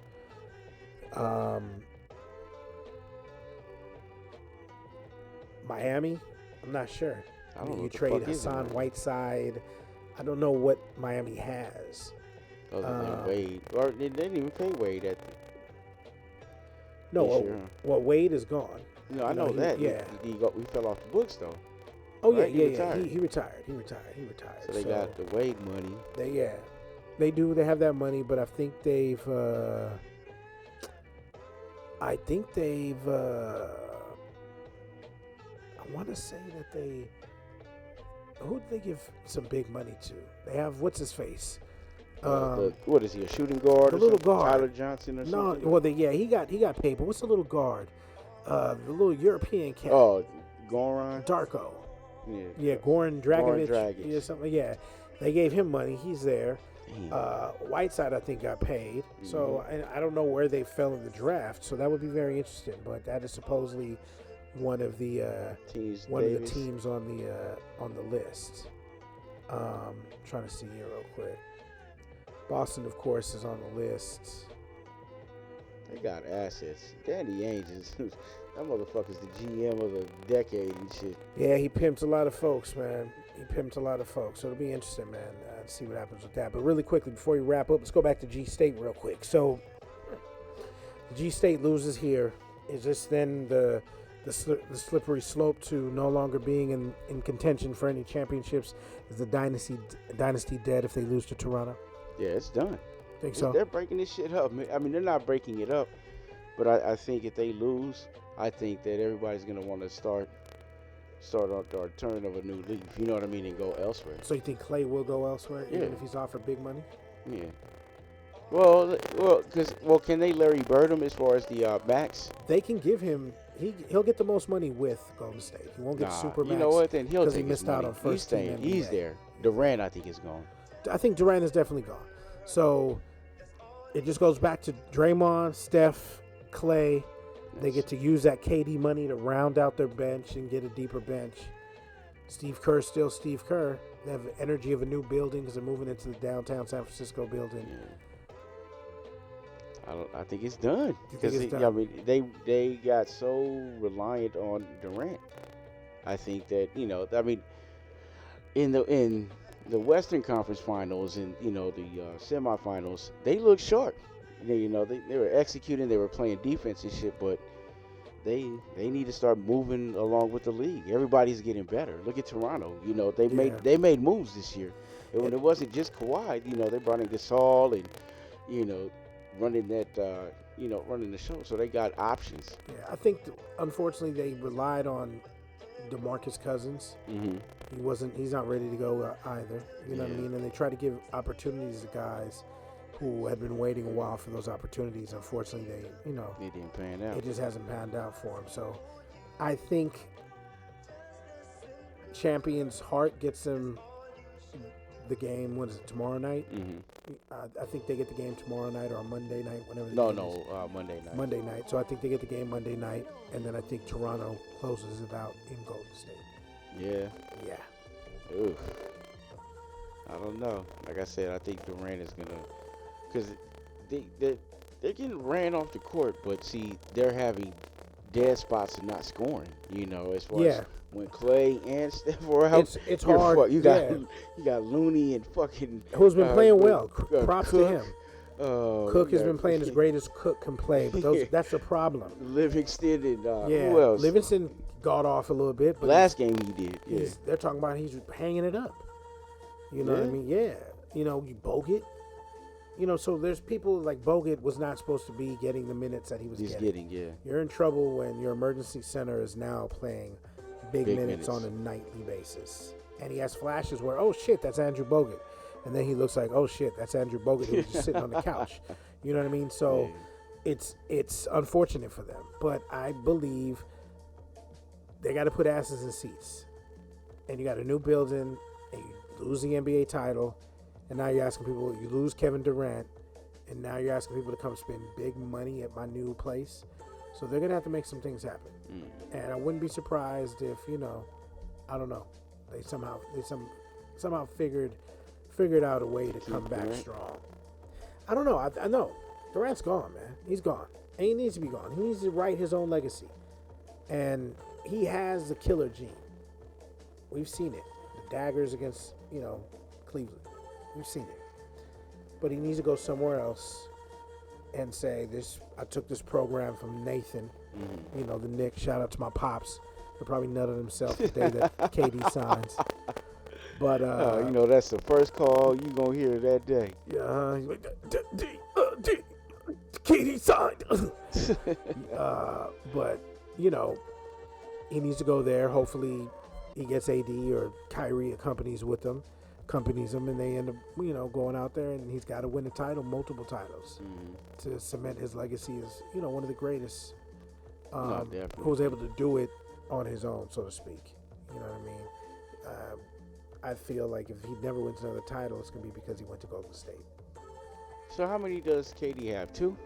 Miami, I'm not sure. I don't know. You trade Hassan Whiteside. I don't know what Miami has. Other than Wade, or they didn't even pay Wade at. Wade is gone. No, I know that. He fell off the books though. Oh right? yeah. He retired. He retired. So they got the Wade money. They do. They have that money, but I think they've. I want to say that they. Who did they give some big money to? They have what's his face, What is he? A shooting guard? The or little something? guard. Tyler Johnson or No, something? well, he got paid. But what's the little guard? The little European cat. Oh, Goran. Darko. Yeah. Yeah, Goran Dragic. Goran Dragic. Yeah, something. Yeah, they gave him money. He's there. Damn. Whiteside, I think, got paid. So I don't know where they fell in the draft. So that would be very interesting. But that is supposedly one of the Teams on the list. Trying to see here real quick. Boston, of course, is on the list. They got assets. Danny Ainge is that motherfucker's the GM of the decade and shit. Yeah, he pimped a lot of folks, man. So it'll be interesting, man, to see what happens with that. But really quickly, before we wrap up, let's go back to G State real quick. So G State loses here. Is this then the slippery slope to no longer being in contention for any championships? Is the dynasty dead if they lose to Toronto? Yeah, it's done. Think so? They're breaking this shit up. I mean, they're not breaking it up, but I think if they lose, I think that everybody's gonna want to start or turn of a new leaf. You know what I mean, and go elsewhere. So you think Clay will go elsewhere, Yeah. even if he's offered big money? Yeah. Well, can they Larry Bird him as far as the max? They can give him. He'll get the most money with Golden State. He won't get super max. You know what? Then he'll take he missed his out money. on first team NBA. He's there. Durant, I think, is gone. I think Durant is definitely gone. So it just goes back to Draymond, Steph, Clay. They get to use that KD money to round out their bench and get a deeper bench. Steve Kerr, still Steve Kerr. They have the energy of a new building because they're moving into the downtown San Francisco building. Yeah. I think it's done. Because I mean, they got so reliant on Durant. I think that in the Western Conference Finals and the semifinals, they looked sharp. They were executing, they were playing defense and shit, but they need to start moving along with the league. Everybody's getting better. Look at Toronto. They made moves this year. It wasn't just Kawhi. They brought in Gasol and running the show. So they got options. Yeah, I think unfortunately they relied on DeMarcus Cousins. Mm-hmm. He's not ready to go either. You know what I mean? And they try to give opportunities to guys who had been waiting a while for those opportunities. Unfortunately, they didn't pan out. It just hasn't panned out for him. So I think Champion's heart gets him the game. What is it, tomorrow night? Mm-hmm. I think they get the game tomorrow night or Monday night, whenever. Monday night. Monday night. So I think they get the game Monday night, and then I think Toronto closes it out in Golden State. Yeah. Yeah. Oof. I don't know. Like I said, I think Durant is gonna, because they're getting ran off the court, but see, they're having dead spots and not scoring. As far as when Clay and Steph were out, it's hard. You got Looney and fucking who's been playing well. Props Cook, to him. Cook has been playing as great as Cook can play, but that's a problem. Livingston and who else? Livingston got off a little bit, but last game he did. Yeah. They're talking about he's hanging it up. You know what I mean? Yeah. You Bogut. So there's people like Bogut was not supposed to be getting the minutes that he was getting. You're in trouble when your emergency center is now playing big minutes on a nightly basis. And he has flashes where, oh shit, that's Andrew Bogut. And then he looks like, oh shit, that's Andrew Bogut who was just sitting on the couch. You know what I mean? So it's unfortunate for them. But I believe they got to put asses in seats. And you got a new building, and you lose the NBA title, and now you're asking people, you lose Kevin Durant, and now you're asking people to come spend big money at my new place. So they're going to have to make some things happen. And I wouldn't be surprised if, I don't know, they somehow figured out a way to come back strong. I don't know. I know. Durant's gone, man. He's gone. And he needs to be gone. He needs to write his own legacy. And he has the killer gene. We've seen it. The daggers against, Cleveland. We've seen it. But he needs to go somewhere else and say, I took this program from Nathan, the Knicks. Shout out to my pops. He'll probably nutted himself the day that KD signs. But that's the first call you gonna hear that day. Yeah, he's like, KD signed. But he needs to go there. Hopefully, he gets AD or Kyrie accompanies with him. accompanies him, and they end up, going out there, and he's got to win a title, multiple titles, to cement his legacy as, one of the greatest, who was able to do it on his own, so to speak. You know what I mean? I feel like if he never wins another title, it's going to be because he went to Golden State. So how many does KD have? 2?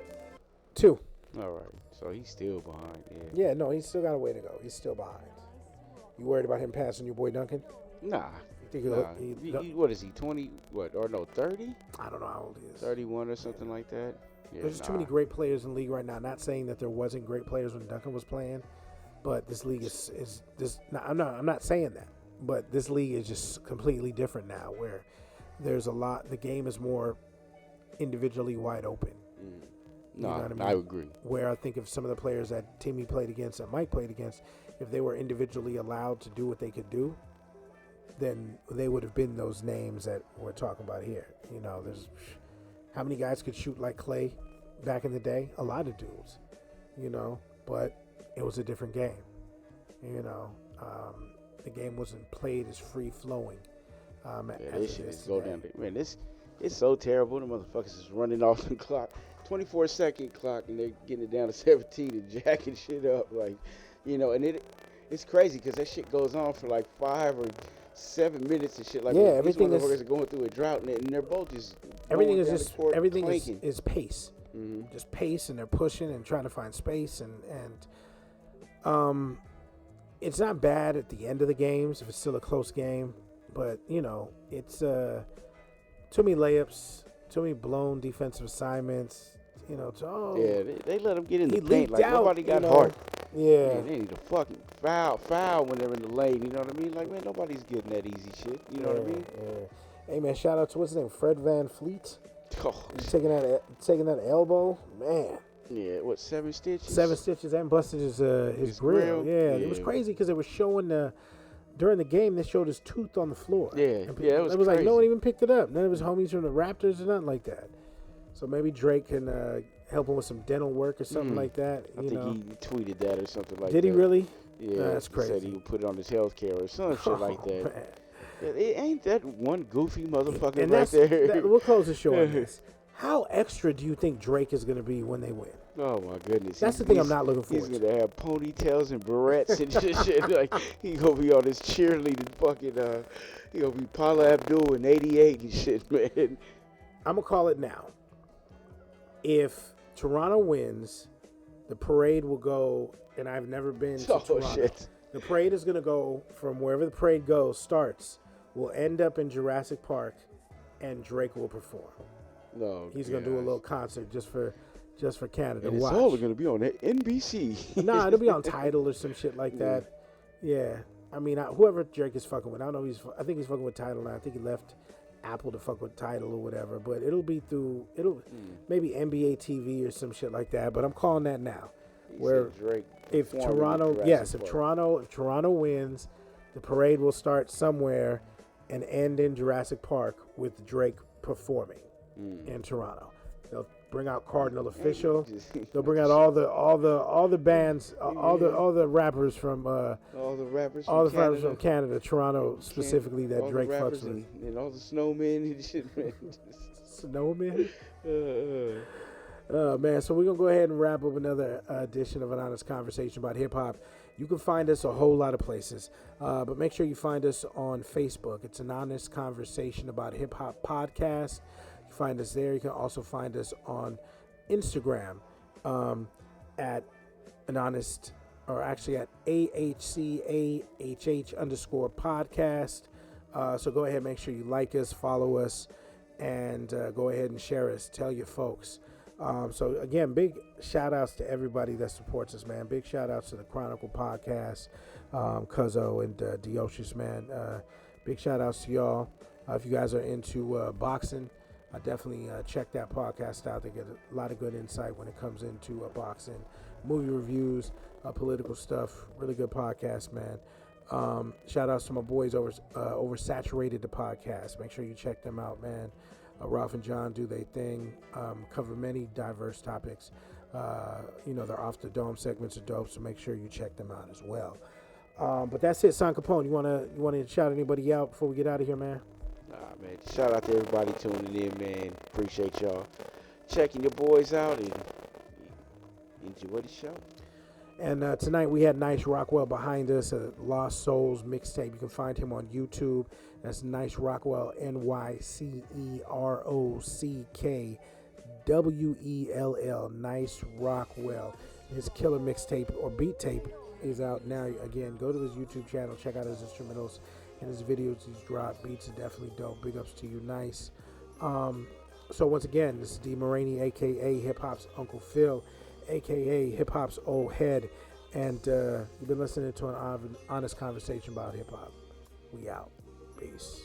2. All right. So he's still behind. Yeah, no, he's still got a way to go. He's still behind. You worried about him passing your boy Duncan? Nah. You think what is he, 20, or no, 30? I don't know how old he is. 31 or something like that? Yeah, There's just too many great players in the league right now. Not saying that there wasn't great players when Duncan was playing, but this league is just. I'm not saying that, but this league is just completely different now, where there's a lot. The game is more individually wide open. No, you know what I mean? I agree. Where I think of some of the players that Timmy played against, that Mike played against, if they were individually allowed to do what they could do, then they would have been those names that we're talking about here. There's how many guys could shoot like Clay back in the day? A lot of dudes, but it was a different game. The game wasn't played as free flowing. This shit is go down. Man, it's so terrible. The motherfuckers is running off the clock, 24-second clock, and they're getting it down to 17 and jacking shit up, and it's crazy because that shit goes on for like 5 or 7 minutes and shit. Like, everything these motherfuckers are going through a drought, and they're both just everything is down just the court everything clanking. is pace, just pace, and they're pushing and trying to find space, and it's not bad at the end of the games if it's still a close game, but it's too many layups, too many blown defensive assignments. They let them get in the paint like out, nobody got heart. Yeah, Man, they need to fucking foul when they're in the lane. You know what I mean? Like, man, nobody's getting that easy shit. You know what I mean? Yeah. Hey man, shout out to what's his name, Fred Van Fleet. Oh, taking that elbow, man. Yeah, what, 7 stitches? 7 stitches and busted his grill. Yeah, it was crazy because it was showing during the game. They showed his tooth on the floor. Yeah, it was crazy. Like no one even picked it up. None of his homies from the Raptors or nothing like that. So maybe Drake can help him with some dental work or something like that. I think he tweeted that or something like that. Did he really? Yeah, that's crazy. He said he would put it on his health care or some shit like that. Man. It ain't that one goofy motherfucker and right there. We'll close the show on this. How extra do you think Drake is going to be when they win? Oh my goodness! That's the thing I'm not looking forward to. He's gonna have ponytails and barrettes and shit. Like, he gonna be on this cheerleading fucking. He gonna be Paula Abdul in '88 and shit, man. I'm gonna call it now. If Toronto wins, the parade will go, and I've never been to Toronto. Shit. The parade is gonna go from wherever the parade starts. Will end up in Jurassic Park, and Drake will perform. No, he's gonna do a little concert just for Canada. And it's all gonna be on NBC. Nah, it'll be on Tidal or some shit like that. Yeah, I mean, whoever Drake is fucking with, I don't know. I think he's fucking with Tidal now. I think he left Apple to fuck with Tidal or whatever. But it'll be through maybe NBA TV or some shit like that. But I'm calling that now. Where Drake if Toronto wins, the parade will start somewhere and end in Jurassic Park with Drake performing in Toronto. They'll bring out Cardinal Official. They'll bring out all the bands, all the rappers from from Canada, Toronto specifically that Drake fucks with, and all the snowmen and shit. Snowmen. Man, so we're gonna go ahead and wrap up another edition of An Honest Conversation about hip hop. You can find us a whole lot of places, but make sure you find us on Facebook. It's An Honest Conversation about Hip Hop Podcast. You find us there. You can also find us on Instagram at An Honest, or actually at AHCAHH_podcast. So go ahead, make sure you like us, follow us, and go ahead and share us. Tell your folks. So again, big shout outs to everybody that supports us, man. Big shout outs to the Chronicle Podcast, Cuzzo and Deocious, man. Big shout outs to y'all. If you guys are into boxing, definitely check that podcast out. They get a lot of good insight when it comes into boxing, movie reviews, political stuff. Really good podcast, man. Shout outs to my boys Oversaturated the podcast. Make sure you check them out, man. Ralph and John do their thing, cover many diverse topics. Their Off the Dome segments are dope, so make sure you check them out as well. But that's it, Son Kapone. You wanna shout anybody out before we get out of here, man? Man. Shout out to everybody tuning in, man. Appreciate y'all checking your boys out and enjoy the show. And tonight we had Nice Rockwell behind us, a Lost Souls mixtape. You can find him on YouTube. That's Nice Rockwell, NYCEROCKWELL, Nice Rockwell. His killer mixtape or beat tape is out now. Again, go to his YouTube channel, check out his instrumentals and his videos he's dropped. Beats are definitely dope. Big ups to you, Nice. So once again, this is D. Moraney, a.k.a. Hip Hop's Uncle Phil, a.k.a. Hip Hop's Old Head. And you've been listening to an honest conversation about hip hop. We out. Peace.